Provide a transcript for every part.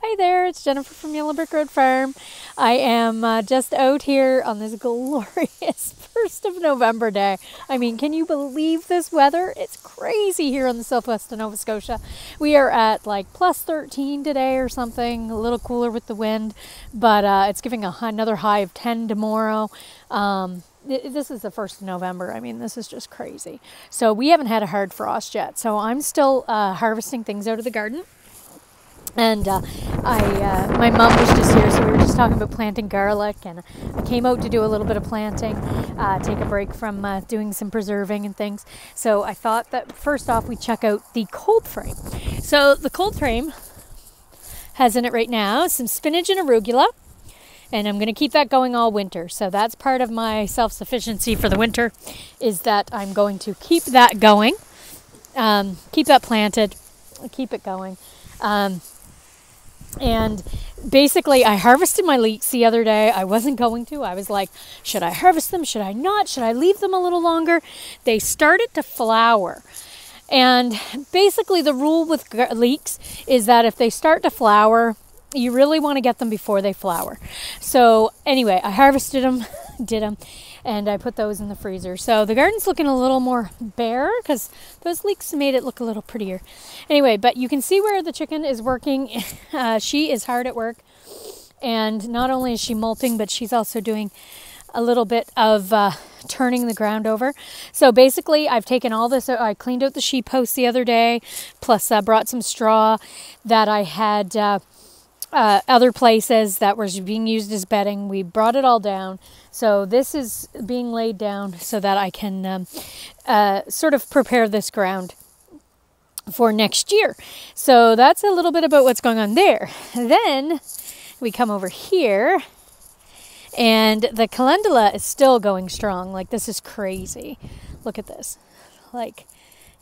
Hi there, it's Jennifer from Yellow Brick Road Farm. I am just out here on this glorious 1st of November day. I mean, can you believe this weather? It's crazy here on the southwest of Nova Scotia. We are at like plus 13 today or something, a little cooler with the wind, but it's giving another high of 10 tomorrow. This is the 1st of November. I mean, this is just crazy. So we haven't had a hard frost yet. So I'm still harvesting things out of the garden. And my mom was just here, so we were just talking about planting garlic, and I came out to do a little bit of planting, take a break from doing some preserving and things. So I thought that first off we'd check out the cold frame. So the cold frame has in it right now some spinach and arugula, and I'm going to keep that going all winter. So that's part of my self-sufficiency for the winter, is that I'm going to keep that going, keep that planted, keep it going. And basically I harvested my leeks the other day. I wasn't going to. I was like, should I harvest them? Should I not? Should I leave them a little longer? They started to flower. And basically the rule with leeks is that if they start to flower, you really want to get them before they flower. So anyway, I harvested them, did them, and I put those in the freezer. So the garden's looking a little more bare because those leeks made it look a little prettier. Anyway, but you can see where the chicken is working. She is hard at work. And not only is she molting, but she's also doing a little bit of turning the ground over. So basically, I've taken all this. I cleaned out the sheep house the other day, plus brought some straw that I had other places that was being used as bedding. We brought it all down. So this is being laid down so that I can sort of prepare this ground for next year. So that's a little bit about what's going on there. Then we come over here, and the calendula is still going strong. Like, this is crazy. Look at this. Like,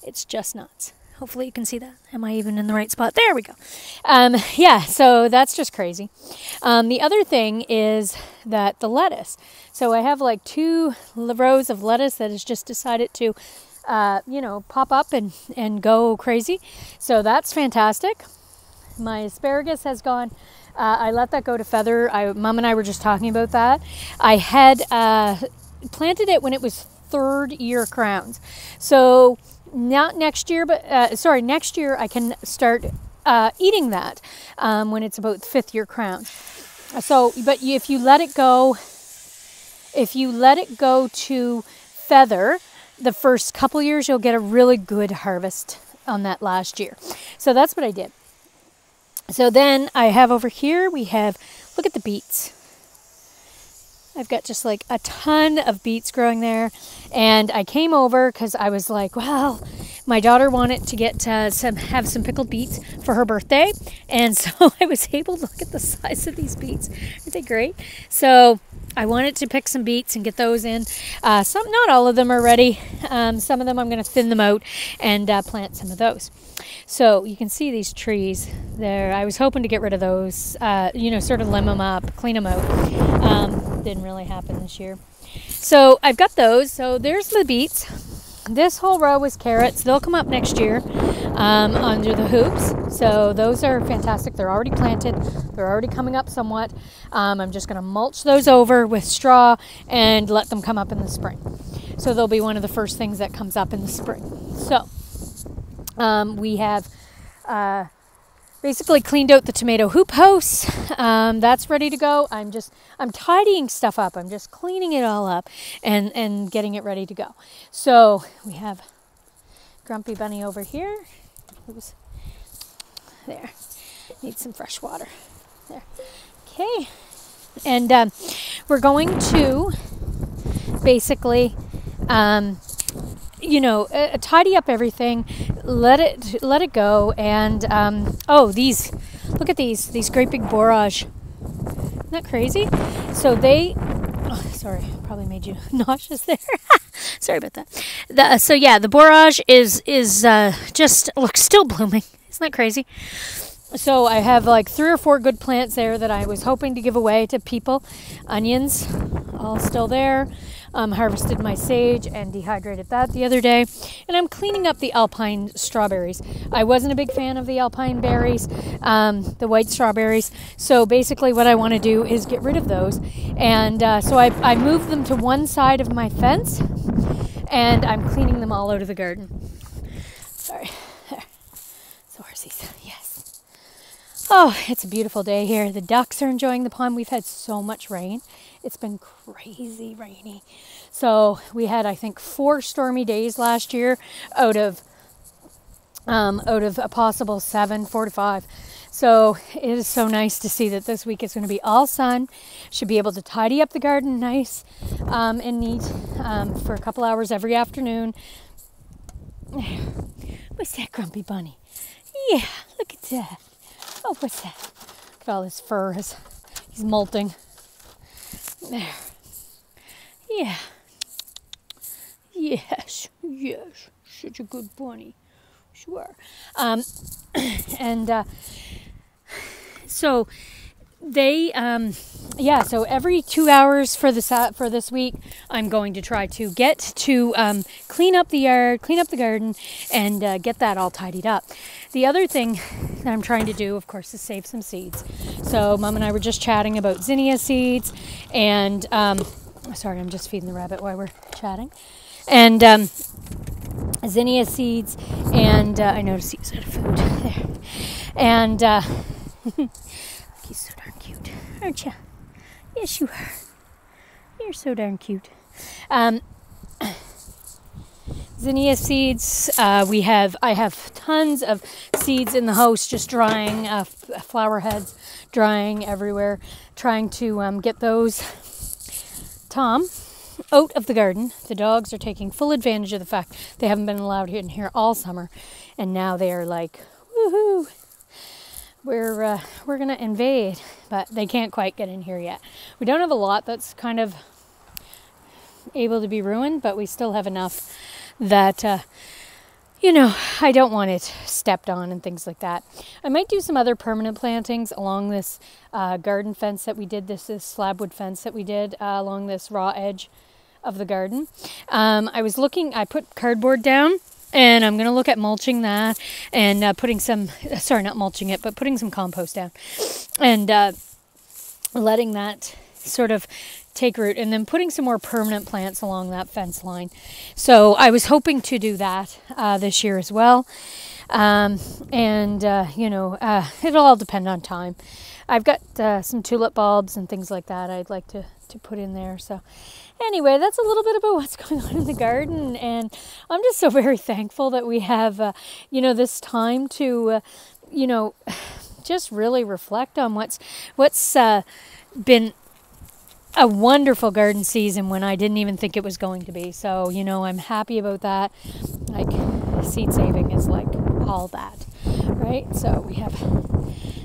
it's just nuts. Hopefully you can see that. Am I even in the right spot? There we go. Yeah, so that's just crazy. The other thing is that the lettuce. So I have like 2 rows of lettuce that has just decided to, pop up and go crazy. So that's fantastic. My asparagus has gone. I let that go to feather. Mom and I were just talking about that. I had planted it when it was 3rd year crowns. So not next year, but next year I can start eating that when it's about 5th year crown. So, but if you let it go to feather, the first couple years you'll get a really good harvest on that last year. So that's what I did. So then I have over here, look at the beets. I've got just like a ton of beets growing there. And I came over because I was like, well, my daughter wanted to get have some pickled beets for her birthday. And so I was able to look at the size of these beets. Aren't they great? So I wanted to pick some beets and get those in. Not all of them are ready. Some of them I'm going to thin them out and plant some of those. So you can see these trees there. I was hoping to get rid of those, sort of limb them up, clean them out. Didn't really happen this year. So I've got those. So there's the beets. This whole row is carrots. They'll come up next year under the hoops. So those are fantastic. They're already planted. They're already coming up somewhat. I'm just going to mulch those over with straw and let them come up in the spring. So they'll be one of the first things that comes up in the spring. So we have basically cleaned out the tomato hoop house. That's ready to go. I'm tidying stuff up. I'm just cleaning it all up and getting it ready to go. So we have Grumpy Bunny over here. Oops. There. Need some fresh water. There. Okay. And we're going to basically tidy up everything, let it go, and look at these great big borage. Isn't that crazy? So sorry, I probably made you nauseous there. Sorry about that. The borage is just looks still blooming. Isn't that crazy? So I have like 3 or 4 good plants there that I was hoping to give away to people. Onions, all still there. Harvested my sage and dehydrated that the other day. And I'm cleaning up the Alpine strawberries. I wasn't a big fan of the Alpine berries, the white strawberries. So basically what I want to do is get rid of those. And so I moved them to one side of my fence, and I'm cleaning them all out of the garden. Sorry. There. So horsies. Yes. Oh, it's a beautiful day here. The ducks are enjoying the pond. We've had so much rain. It's been crazy rainy. So we had, I think, 4 stormy days last year out of a possible 7, 4 to 5. So it is so nice to see that this week is going to be all sun. Should be able to tidy up the garden nice and neat for a couple hours every afternoon. What's that, Grumpy Bunny? Yeah, look at that. Oh, what's that? Look at all his fur. He's molting. There. Yeah. Yes. Such a good bunny. Sure. So they, so every 2 hours for this week, I'm going to try to get to clean up the yard, clean up the garden, and get that all tidied up. The other thing that I'm trying to do, of course, is save some seeds. So Mom and I were just chatting about zinnia seeds, and sorry, I'm just feeding the rabbit while we're chatting, and zinnia seeds, and I noticed he was out of food there, and he's so darn cute, aren't you? Yes, you are. You're so darn cute. Zinnia seeds. I have tons of seeds in the house, just drying, flower heads drying everywhere. Trying to get those, Tom, out of the garden. The dogs are taking full advantage of the fact they haven't been allowed in here all summer, and now they are like, woohoo! We're gonna invade, but they can't quite get in here yet. We don't have a lot that's kind of able to be ruined, but we still have enough that I don't want it stepped on and things like that. I might do some other permanent plantings along this garden fence that we did, this slabwood fence that we did along this raw edge of the garden. I put cardboard down, and I'm going to look at mulching that and putting some compost down and letting that sort of take root, and then putting some more permanent plants along that fence line. So I was hoping to do that this year as well. It'll all depend on time. I've got some tulip bulbs and things like that I'd like to put in there. So anyway, that's a little bit about what's going on in the garden, and I'm just so very thankful that we have, this time to, just really reflect on what's been a wonderful garden season when I didn't even think it was going to be. So, I'm happy about that. Like, seed saving is like all that, right? So we have,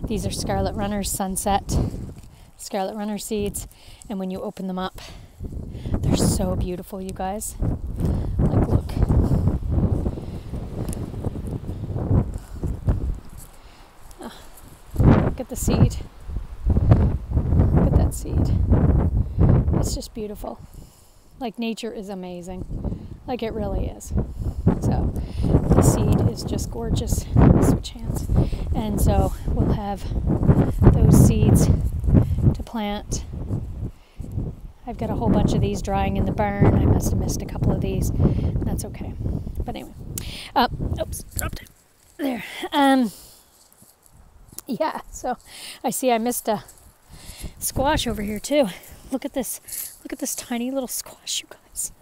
these are Scarlet Runner Sunset, Scarlet Runner seeds. And when you open them up, they're so beautiful, you guys. Like, look. Oh, look at the seed. Look at that seed. It's just beautiful. Like, nature is amazing. Like, it really is. So the seed is just gorgeous. Switch hands. And so we'll have those seeds to plant. I've got a whole bunch of these drying in the barn. I must have missed a couple of these. That's okay. But anyway. Oops, dropped it. There. Yeah, so I missed a squash over here too. Look at this tiny little squash, you guys.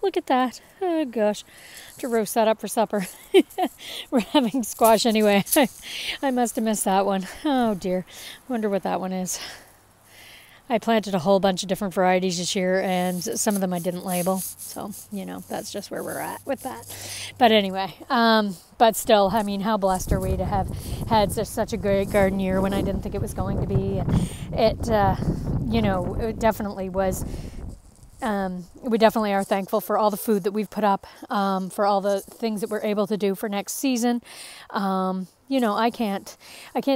Look at that. Oh gosh. Have to roast that up for supper. We're having squash anyway. I must have missed that one. Oh dear. Wonder what that one is. I planted a whole bunch of different varieties this year, and some of them I didn't label. So, that's just where we're at with that. But anyway, but still, I mean, how blessed are we to have had such a great garden year when I didn't think it was going to be. And it definitely was. We definitely are thankful for all the food that we've put up, for all the things that we're able to do for next season. I can't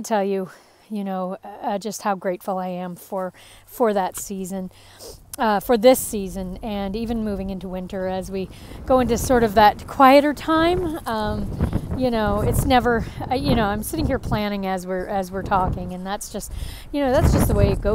tell you, just how grateful I am for that season. for this season, and even moving into winter as we go into sort of that quieter time. It's never, I'm sitting here planning as we're talking, and that's just the way it goes.